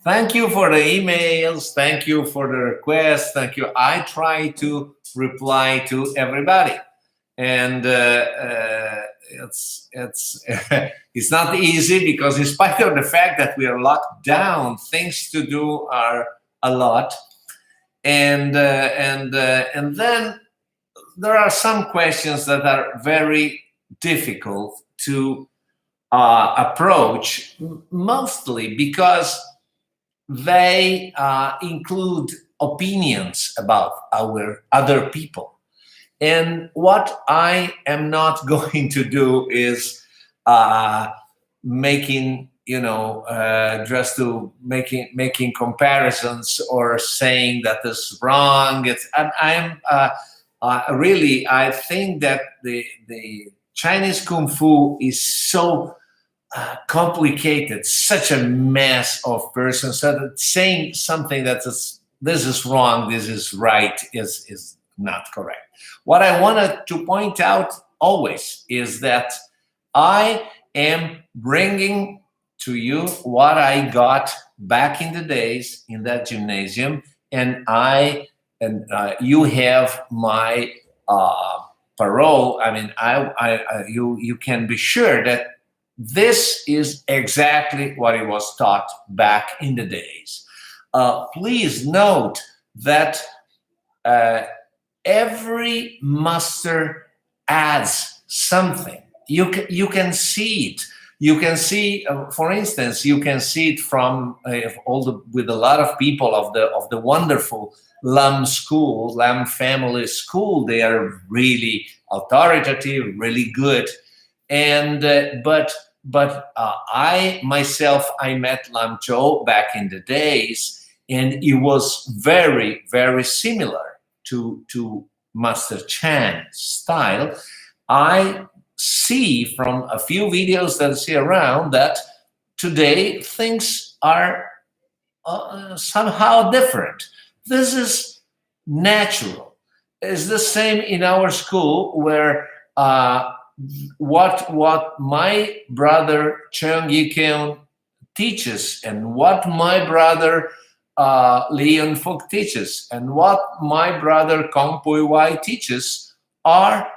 Thank you for the emails. Thank you for the requests. Thank you. I try to reply to everybody, and it's it's not easy because, in spite of the fact that we are locked down, things to do are a lot, and then there are some questions that are very difficult to approach, mostly because they include opinions about our other people. And what I am not going to do is uh, making, just to making comparisons or saying that this is wrong. I'm really, I think that the Chinese kung fu is so complicated, such a mess of persons, so that saying something that is this is wrong, this is right, is not correct. What I wanted to point out always is that I am bringing to you what I got back in the days in that gymnasium, and you have my parole. I mean, you can be sure that this is exactly what it was taught back in the days. Please note that uh, every master adds something. You can see it. You can see, for instance, you can see it from all the with a lot of people of the wonderful Lam school, Lam family school. They are really authoritative, really good, and I myself, I met Lam Chou back in the days, and it was very, very similar to Master Chan's style. I see from a few videos that I see around that today things are somehow different. This is natural. It's the same in our school where what my brother Cheung Yee Keung teaches, and what my brother Leon Fook teaches, and what my brother Kong Pui Wai teaches are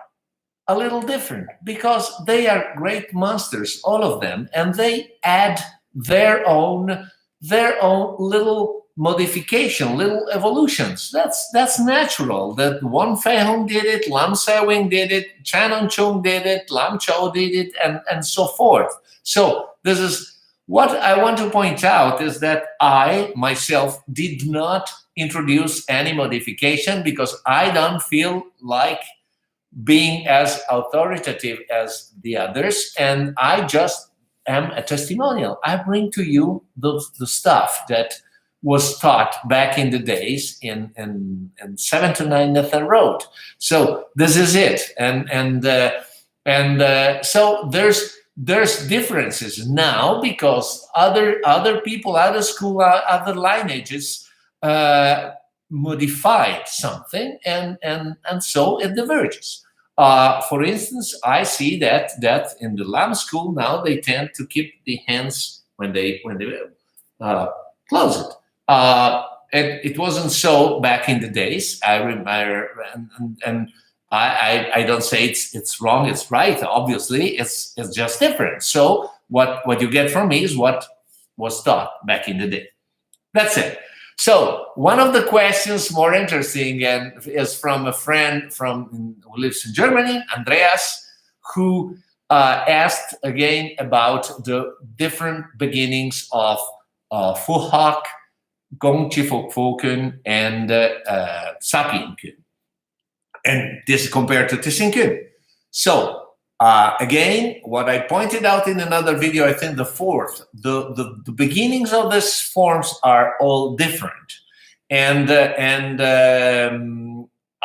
a little different, because they are great masters, all of them, and they add their own little modification, little evolutions. That's natural. That Wan Fei Hung did it, Lam Se Wing did it, Chan Hon Chung did it, Lam Chou did it, and so forth. So this is what I want to point out, is that I myself did not introduce any modification, because I don't feel like being as authoritative as the others, and I just am a testimonial. I bring to you the stuff that was taught back in the days in 7 to 9 Nathan Road. So this is it, and so there's differences now, because other people, other school, other lineages modified something, and so it diverges. For instance, I see that in the Lam school now they tend to keep the hands when they uh, close it. It wasn't so back in the days. I remember, and I don't say it's wrong, it's right. Obviously, it's just different. So what you get from me is what was taught back in the day. That's it. So one of the questions more interesting and is from a friend who lives in Germany, Andreas, who asked again about the different beginnings of Fuhak, Gong Chi Fok Foken, and Sap Yin Kuen. And this is compared to Tit Sin Kuen. So again, what I pointed out in another video, I think the fourth, the beginnings of these forms are all different, and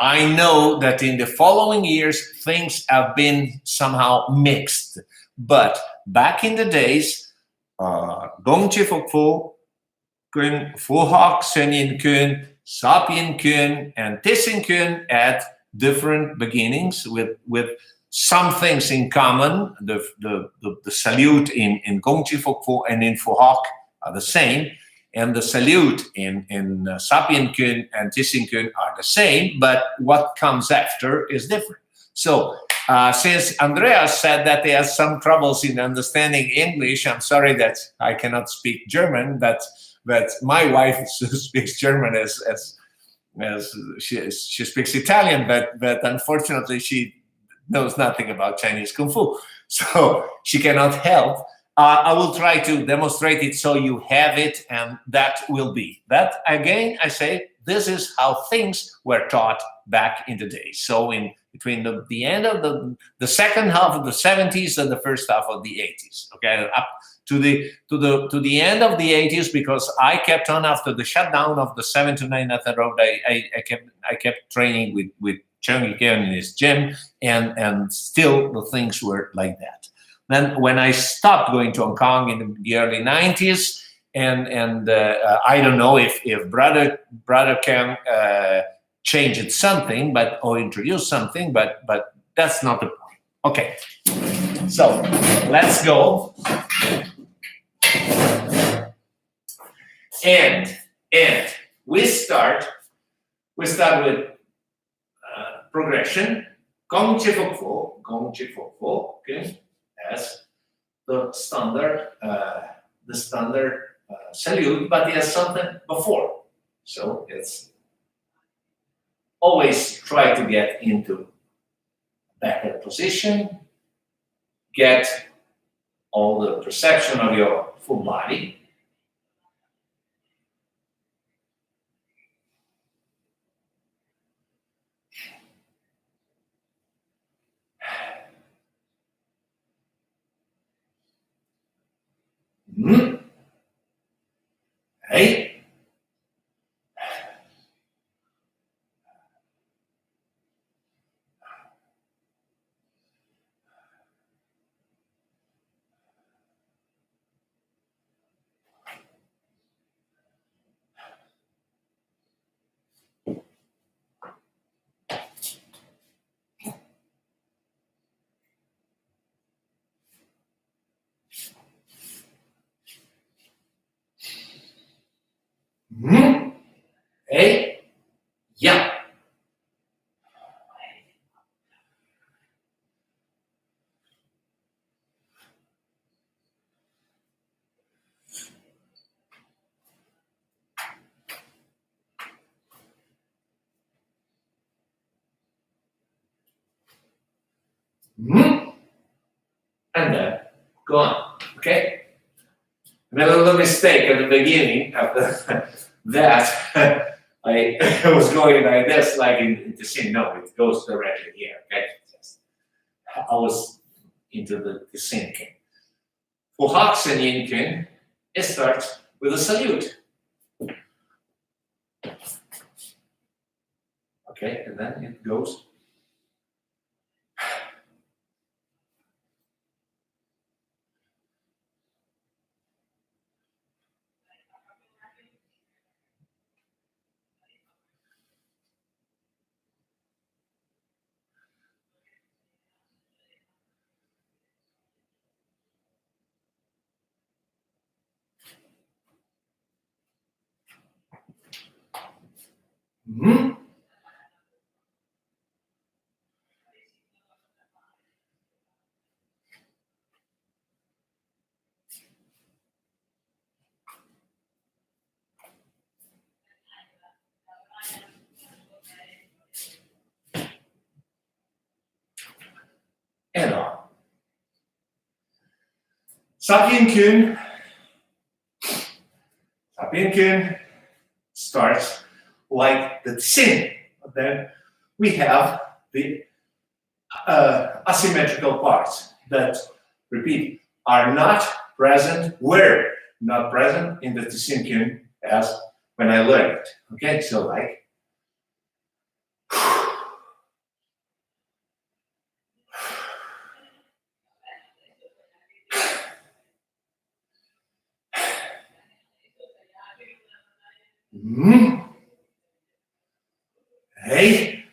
I know that in the following years things have been somehow mixed, but back in the days, Gong Chi Fok Fu Kuen, Hok Seung Yin Kuen, Sap Yin Kuen, and Tit Sin Kuen had different beginnings with some things in common. The salute in Gong Chi Fok Fu and in Fu Hok are the same. and the salute in Sap Yin Kuen and Tit Sin Kuen are the same, but what comes after is different. So since Andreas said that he has some troubles in understanding English, I'm sorry that I cannot speak German, but my wife speaks German as she speaks Italian, but unfortunately she knows nothing about Chinese Kung Fu, so she cannot help. I will try to demonstrate it so you have it, and that will be. But again, I say this is how things were taught back in the day. So in between the end of the second half of the 70s and the first half of the 80s, okay, up to the end of the 80s, because I kept on after the shutdown of the 7 to 9 at the road. I kept training with Cheung Yee Keung in his gym, and still the things were like that. Then when I stopped going to Hong Kong in the early 90s, and I don't know if brother Keung changed something, or introduced something, but that's not the point. Okay, so let's go. And we start with progression. Gong Chi Fook Fo, Gong Chi Fook Fo, okay, as the standard salute, but there's something before. So it's always try to get into backward position, get all the perception of your full body. Hey. Hey. Yeah. And then go on. Okay. Made a little mistake at the beginning of that. I was going like this, like in the scene. No, it goes directly here. Okay. I was into the scene. For Hok Seung Yin Kuen, it starts with a salute. Okay, and then it goes. And on. Sap Yin Kuen. Sap Yin Kuen starts like the sin. Then we have the asymmetrical parts that, repeat, are not present, were not present in the Tit Sin Kuen as when I learned it. Okay, so like. Hey.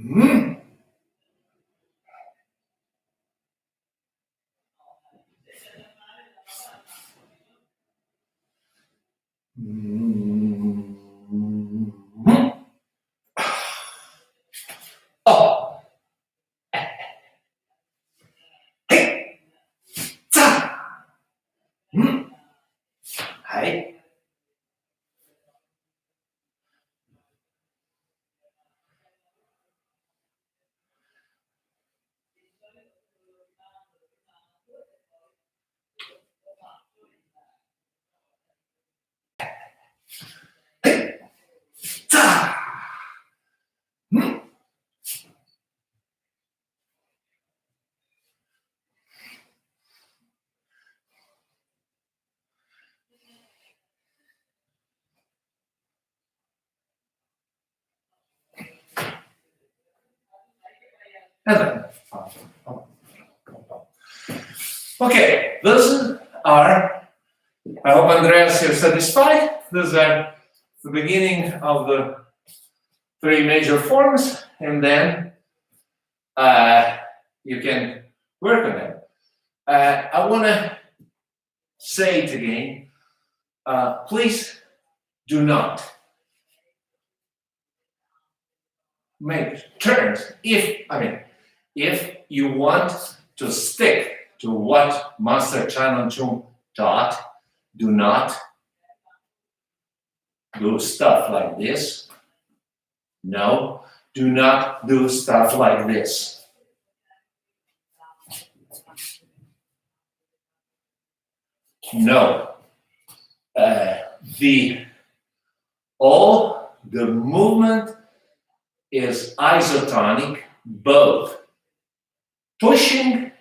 Oh. Hey. And then, okay, those are, I hope Andreas is satisfied. Those are the beginning of the 3 major forms, and then you can work on them. I want to say it again. Please do not make turns. If you want to stick to what Master Chan Hon Chung taught, do not do stuff like this. No, do not do stuff like this. No. All the movement is isotonic, both pushing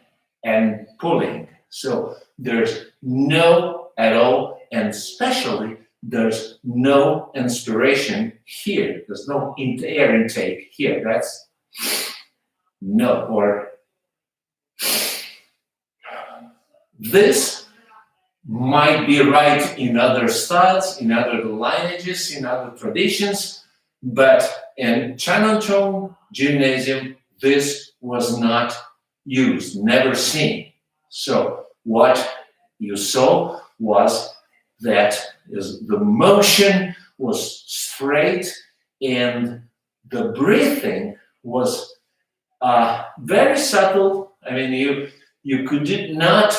and pulling. So there's no at all, and especially there's no inspiration here. There's no air intake here. That's no, or this might be right in other styles, in other lineages, in other traditions, but in Chan Hon Chung gymnasium, this was not used, never seen. So what you saw was that the motion was straight and the breathing was very subtle. I mean, you could not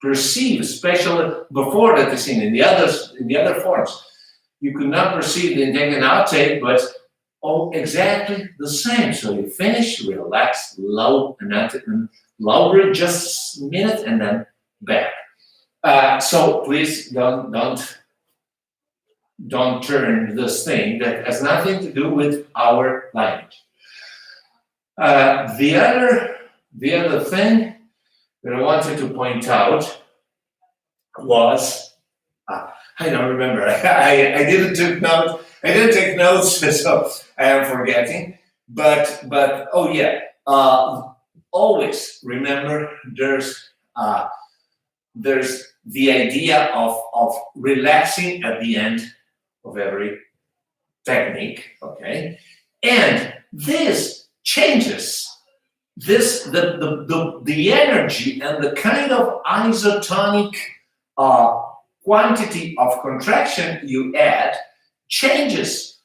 perceive, especially before the si-hing, in the other forms, you could not perceive the intake and outtake, but exactly the same. So you finish, relax, low and lower just a minute, and then back. So please don't turn this thing that has nothing to do with our language. The other thing that I wanted to point out was, I don't remember. I didn't take notes. I didn't take notes, so I am forgetting. But oh yeah, always remember there's the idea of relaxing at the end of every technique. Okay, and this changes. The energy and the kind of isotonic quantity of contraction you add changes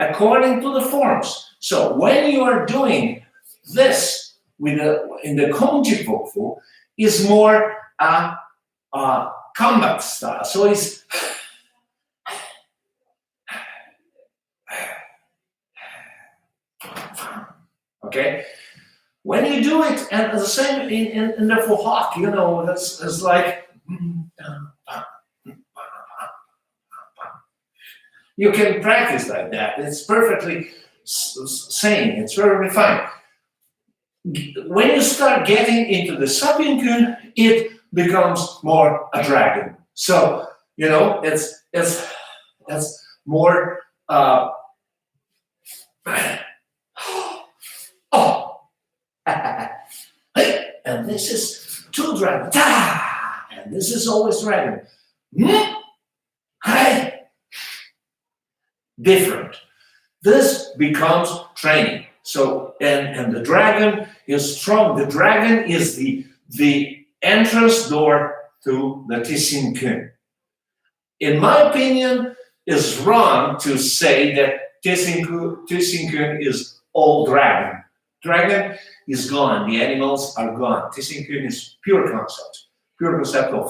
according to the forms. So when you are doing this in the Kongji Fook is more combat style. So it's okay. When you do it, and the same in the Fook, you know, it's like you can practice like that. It's perfectly sane. It's very fine. When you start getting into the Sap Yin Kuen, it becomes more a dragon. So you know, it's more. And this is 2 dragon, and this is always dragon. Different. This becomes training. So, and the dragon is strong. The dragon is the entrance door to the Tit Sin Kuen. In my opinion, it's wrong to say that Tit Sin Kuen is all dragon. Dragon is gone. The animals are gone. Tit Sin Kuen is pure concept. Pure conceptual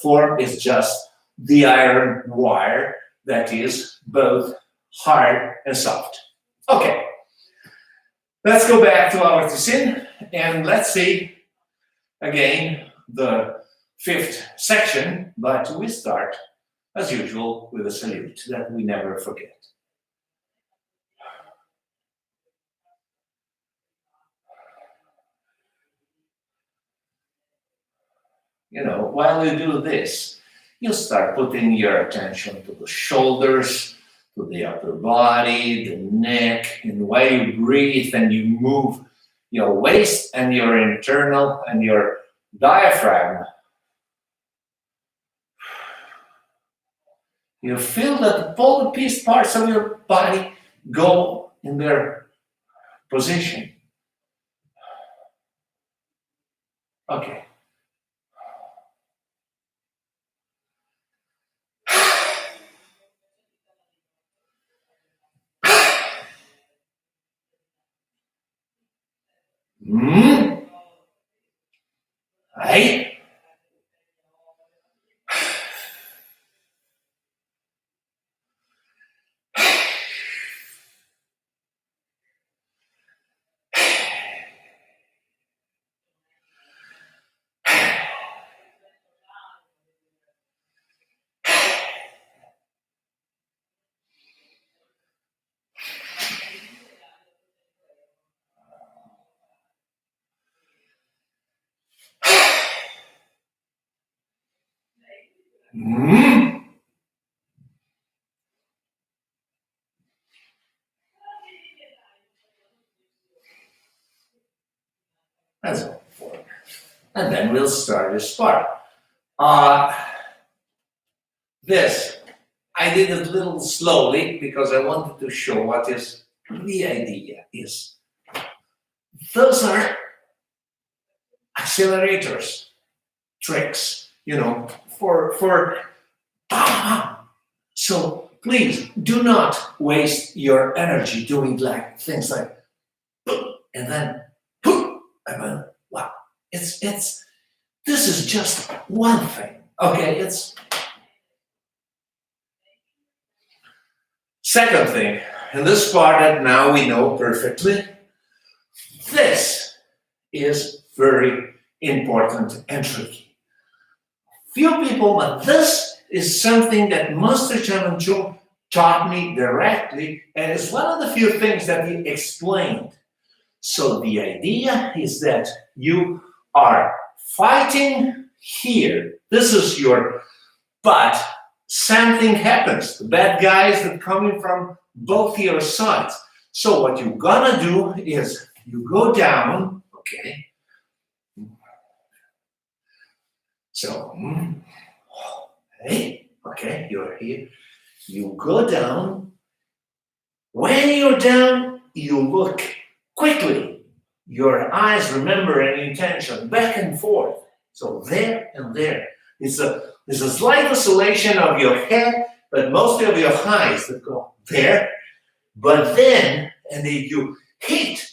form is just the iron wire that is both hard and soft. Okay, let's go back to our Tit Sin and let's see again the fifth section, but we start as usual with a salute that we never forget. You know, while you do this, you start putting your attention to the shoulders, to the upper body, the neck, and while you breathe and you move your waist and your internal and your diaphragm, you feel that all the piece parts of your body go in their position. Okay. Right? That's all for it. And then we'll start this part. This, I did it a little slowly because I wanted to show what is the idea is. Those are accelerators, tricks, you know, for so please do not waste your energy doing like things like and then and then wow. It's this is just one thing. Okay, it's second thing, and this part that now we know perfectly, this is very important and tricky. Few people, but this is something that Master Chan Hon Chung taught me directly, and it's one of the few things that he explained. So the idea is that you are fighting here. This is your, but something happens. The bad guys that coming from both your sides. So what you're gonna do is you go down, okay? So, hey, okay, you're here. You go down. When you're down, you look quickly. Your eyes remember an intention, back and forth. So there and there. It's a slight oscillation of your head, but mostly of your eyes that go there. But then, and then you hit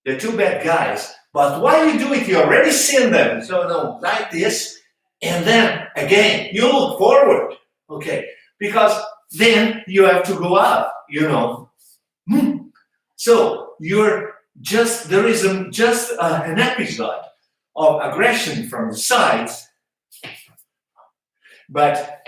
the two bad guys. But while you do it, you already seen them. So no, like this. And then again, you look forward, okay? Because then you have to go up, you know. So you're just, there is just an episode of aggression from the sides. But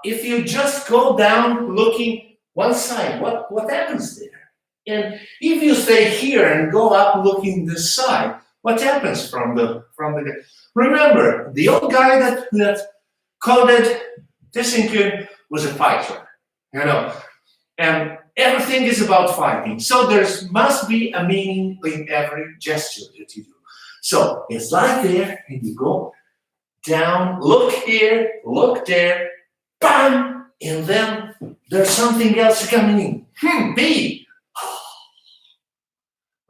if you just go down looking one side, what happens there? And if you stay here and go up looking this side, what happens from the remember, the old guy that coded Tit Sin Kuen was a fighter, you know, and everything is about fighting. So there must be a meaning in every gesture that you do. So it's like there, and you go down, look here, look there, bam, and then there's something else coming in. B.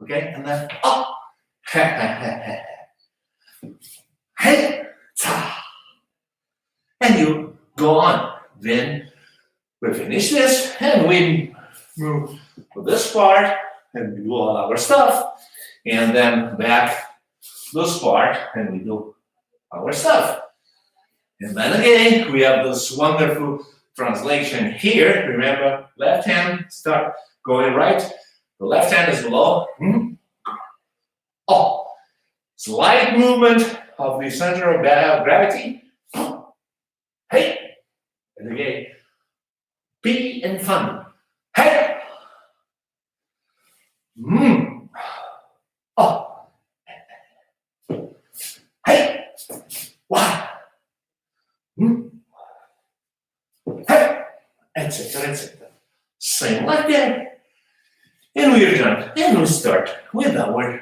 Okay, and then oh, hey, ta. And you go on. Then we finish this, and we move to this part, and we do all our stuff, and then back this part, and we do our stuff. And then again, we have this wonderful translation here. Remember, left hand start going right. The left hand is below. Oh, slight movement of the center of gravity. Hey, and again, be and fun. Hey, oh, hey, wow. Hey, etc., etc. Same like that. And we're done. And we start with our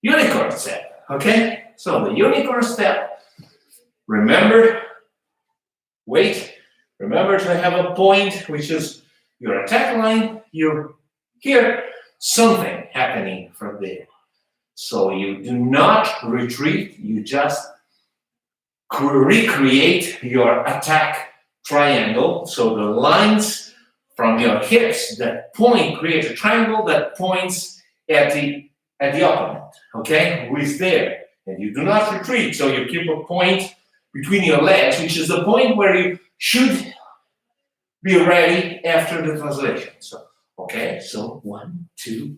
unicorn step. Okay? So the unicorn step, remember, wait, remember to have a point, which is your attack line. You hear something happening from there. So you do not retreat, you just recreate your attack triangle. So the lines from your hips that point create a triangle that points at the opponent. Okay, who is there? And you do not retreat. So you keep a point between your legs, which is the point where you should be ready after the translation. So okay, so 1, 2,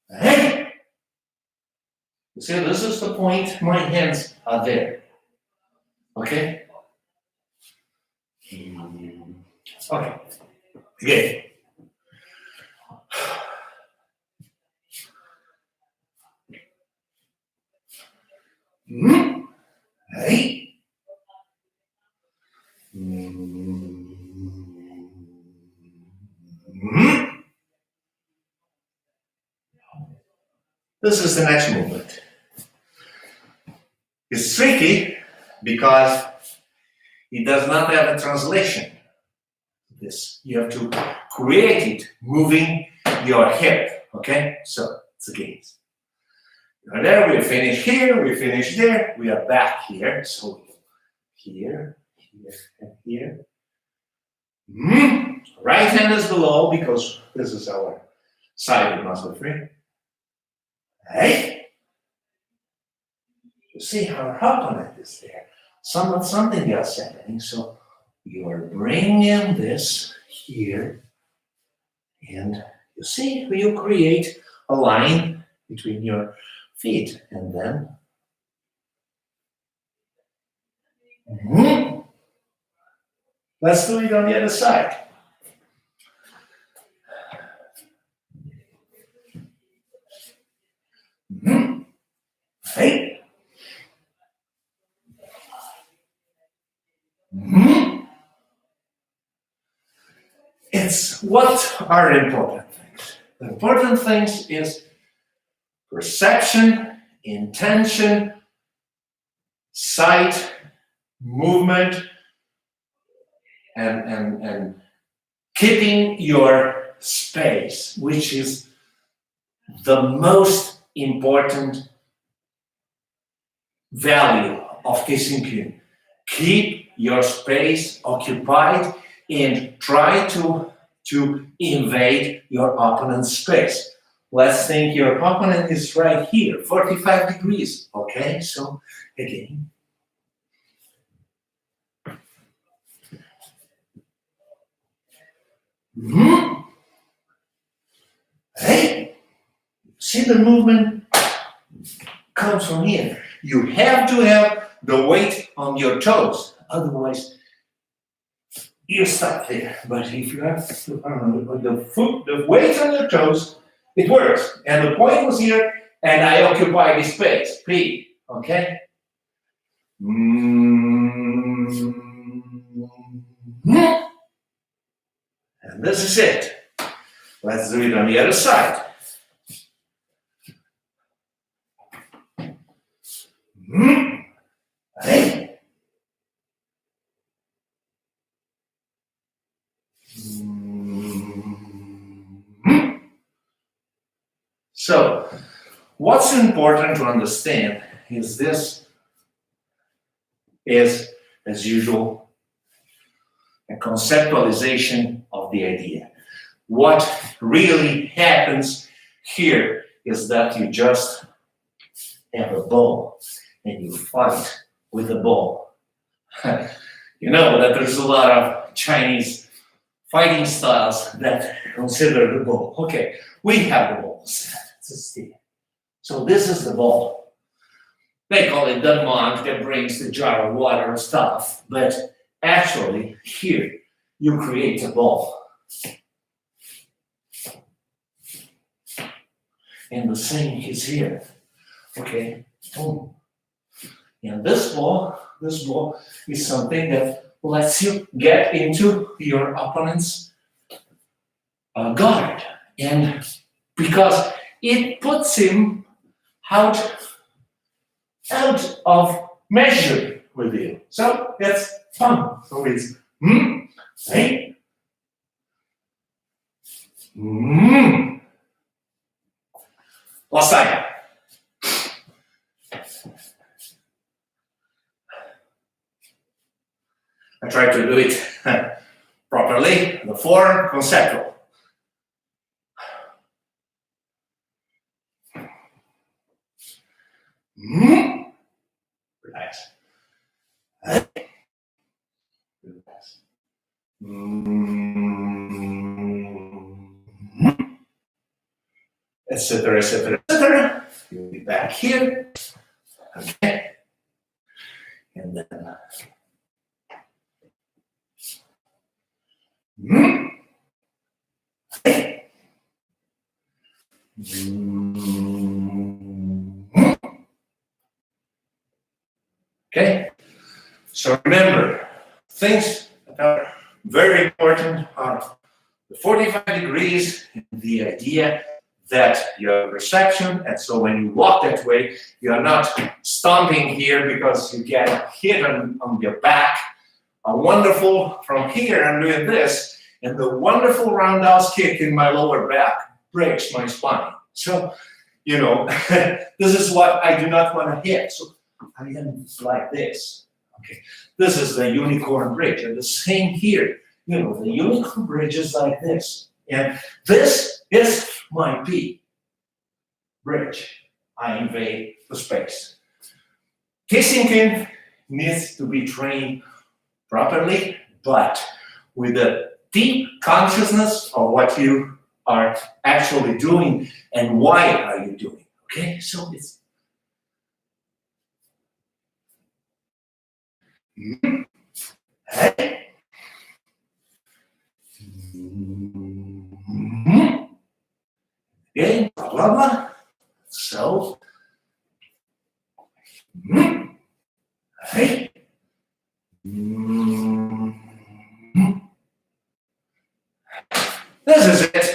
hey. You see, this is the point. My hands are there. Okay? Okay. Again. Hey. This is the next movement. It's tricky because it does not have a translation. This you have to create it moving your hip. Okay, so it's again. You're there. We finish here. We finish there. We are back here. So here, here, and here. Right hand is below because this is our side muscle free. Hey. You see how opponent is there. Something else happening. So you are bringing this here, and you see you create a line between your feet, and then let's do it on the other side. Hey. It's what are important things. The important things is perception, intention, sight, movement, and keeping your space, which is the most important value of Tit Sin Kuen. Keep your space occupied and try to invade your opponent's space. Let's think your opponent is right here, 45 degrees. Okay, so again. Hey, see the movement comes from here. You have to have the weight on your toes, otherwise you stuck there. But if you have the weight on your toes, it works. And the point was here, and I occupy the space. P. Okay? And this is it. Let's do it on the other side. Hey. So, what's important to understand is this is, as usual, a conceptualization of the idea. What really happens here is that you just have a ball and you fight with the ball. You know that there's a lot of Chinese fighting styles that consider the ball. Okay, we have the balls. So this is the ball. They call it the mont that brings the jar of water and stuff, but actually here you create a ball. And the same is here. Okay, boom. And this ball is something that lets you get into your opponent's guard. And because it puts him out of measure with you. So that's fun. So it's hey, last time. I tried to do it properly, the form, conceptual. Relax. Relax. Etc., etc., etc. You'll be back here. Okay. And then okay, so remember, things that are very important are the 45 degrees, the idea that you have perception, and so when you walk that way, you are not stomping here because you get hit on your back. A wonderful, from here I'm doing this, and the wonderful roundhouse kick in my lower back breaks my spine. So, you know, this is what I do not want to hit. So I am like this. Okay, this is the unicorn bridge, and the same here. You know, the unicorn bridge is like this, and this is my P bridge. I invade the space. Tit Sin Kuen needs to be trained properly, but with a deep consciousness of what you are actually doing and why are you doing. Okay, so it's hey. Okay, blah blah blah. So hey. This is it.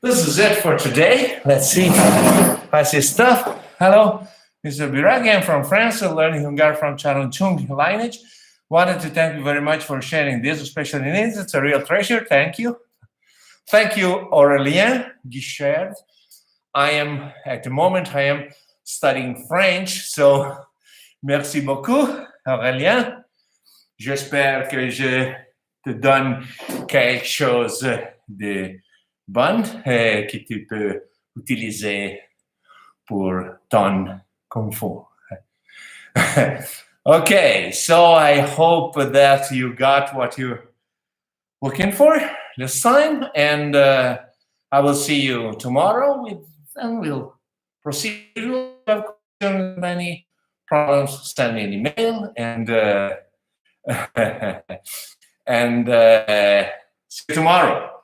This is it for today. Let's see. I see stuff. Hello, Mr. Biragian from France, learning Hungarian from Chan Hon Chung lineage. Wanted to thank you very much for sharing this, especially needs. It's a real treasure. Thank you. Thank you, Aurélien Guichard. At the moment, I am studying French, so merci beaucoup, Aurélien. J'espère que je te donne quelque chose de bon que tu peux utiliser pour ton kung fu. Okay, so I hope that you got what you're looking for this time, and I will see you tomorrow, and we'll proceed. If you have any problems, send me an email, and and see you tomorrow.